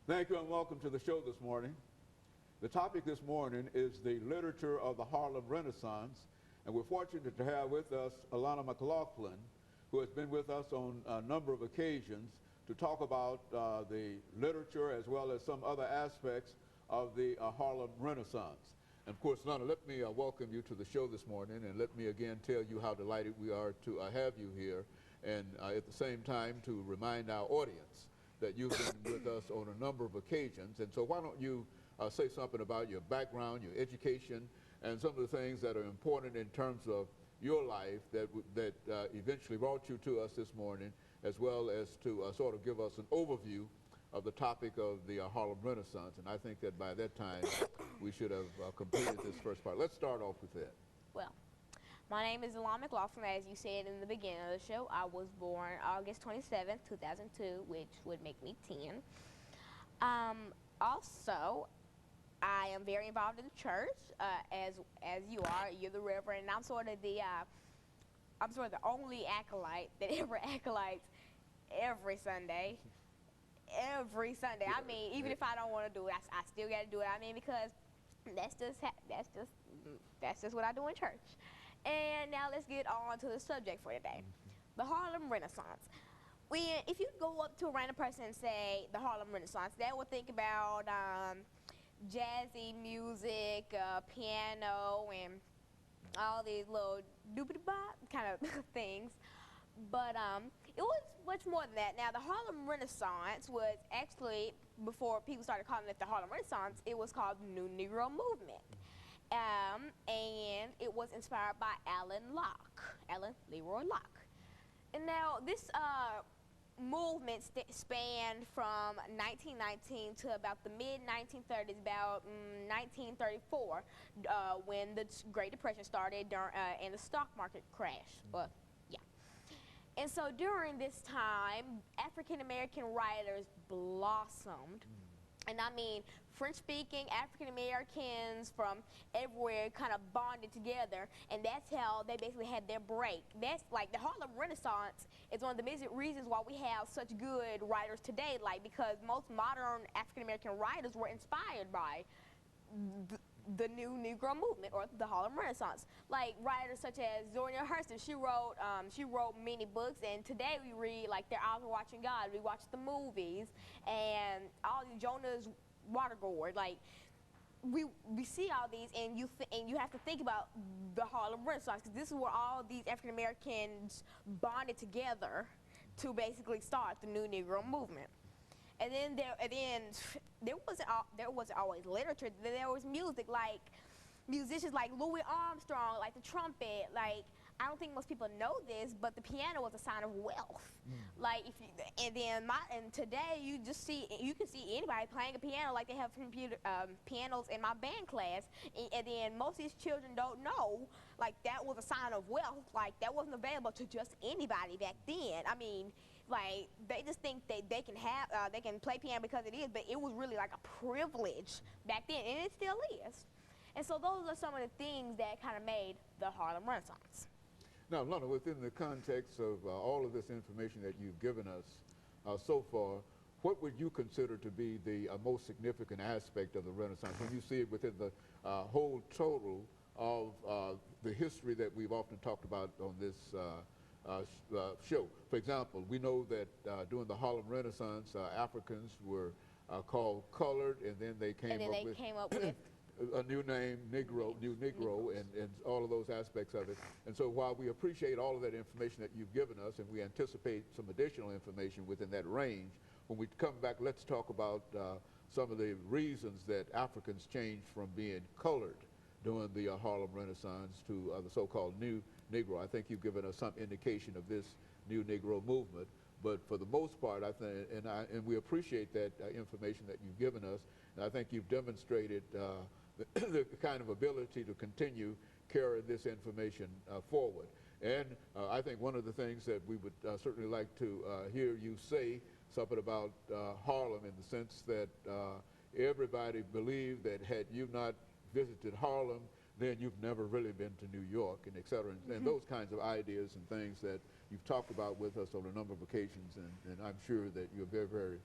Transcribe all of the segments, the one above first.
Thank you and welcome to the show this morning. The topic this morning is the literature of the Harlem Renaissance, and we're fortunate to have with us Alana McLaughlin, who has been with us on a number of occasions to talk about the literature as well as some other aspects of the Harlem Renaissance. And of course, Alana, let me welcome you to the show this morning, and let me again tell you how delighted we are to have you here, and at the same time to remind our audience that you've been with us on a number of occasions. And so why don't you say something about your background, your education, and some of the things that are important in terms of your life that eventually brought you to us this morning, as well as to sort of give us an overview of the topic of the Harlem Renaissance. And I think that by that time we should have completed this first part. Let's start off with that. Well, my name is Alana McLaughlin. As you said in the beginning of the show, I was born August 27, 2002, which would make me 10. Also, I am very involved in the church, as you are. You're the reverend, and I'm sort of the only acolyte that ever acolytes every Sunday. Every Sunday. I mean, even if I don't want to do it, I still got to do it. I mean, because that's just what I do in church. And now let's get on to the subject for today, the Harlem Renaissance. If you go up to a random person and say the Harlem Renaissance, they will think about jazzy music, piano, and all these little doobity-bop kind of things. But it was much more than that. Now, the Harlem Renaissance was actually, before people started calling it the Harlem Renaissance, it was called the New Negro Movement. And it was inspired by Alan Leroy Locke. And now this movement spanned from 1919 to about the mid-1930s, about 1934, when the Great Depression started and the stock market crashed. And so during this time, African-American writers blossomed. And I mean, French-speaking African-Americans from everywhere kind of bonded together, and that's how they basically had their break. That's like the Harlem Renaissance is one of the major reasons why we have such good writers today, like because most modern African-American writers were inspired by the New Negro Movement or the Harlem Renaissance. Like writers such as Zora Hurston, she wrote many books, and today we read like Their Eyes Were Watching God. We watch the movies and all the Jonah's Waterboard. Like we see all these, and you have to think about the Harlem Renaissance, because this is where all these African Americans bonded together to basically start the New Negro Movement. And then there wasn't always literature. There was music, like musicians like Louis Armstrong, like the trumpet. Like, I don't think most people know this, but the piano was a sign of wealth. Like and today you can see anybody playing a piano. Like they have pianos in my band class, and then most of these children don't know like that was a sign of wealth. Like that wasn't available to just anybody back then. I mean, like they just think they can play piano because it is, but it was really like a privilege back then, and it still is. And so those are some of the things that kind of made the Harlem Renaissance. Now, Lana, within the context of all of this information that you've given us so far, what would you consider to be the most significant aspect of the Renaissance when you see it within the whole total of the history that we've often talked about on this show? For example, we know that during the Harlem Renaissance, Africans were called colored, and then they came up with a new name, Negro, New Negro, and all of those aspects of it. And so while we appreciate all of that information that you've given us, and we anticipate some additional information within that range, when we come back, let's talk about some of the reasons that Africans changed from being colored during the Harlem Renaissance to the so-called New Negro. I think you've given us some indication of this New Negro movement. But for the most part, I think, and we appreciate that information that you've given us, and I think you've demonstrated the kind of ability to continue carrying this information forward. And I think one of the things that we would certainly like to hear you say something about Harlem, in the sense that everybody believed that had you not visited Harlem, then you've never really been to New York, and et cetera, and those kinds of ideas and things that you've talked about with us on a number of occasions, and I'm sure that you're very, very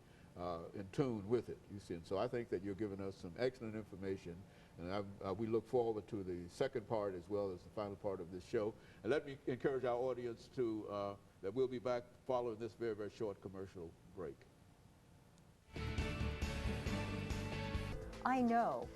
in tune with it, you see. And so I think that you're giving us some excellent information, and we look forward to the second part as well as the final part of this show. And let me encourage our audience to that we'll be back following this very, very short commercial break. I know.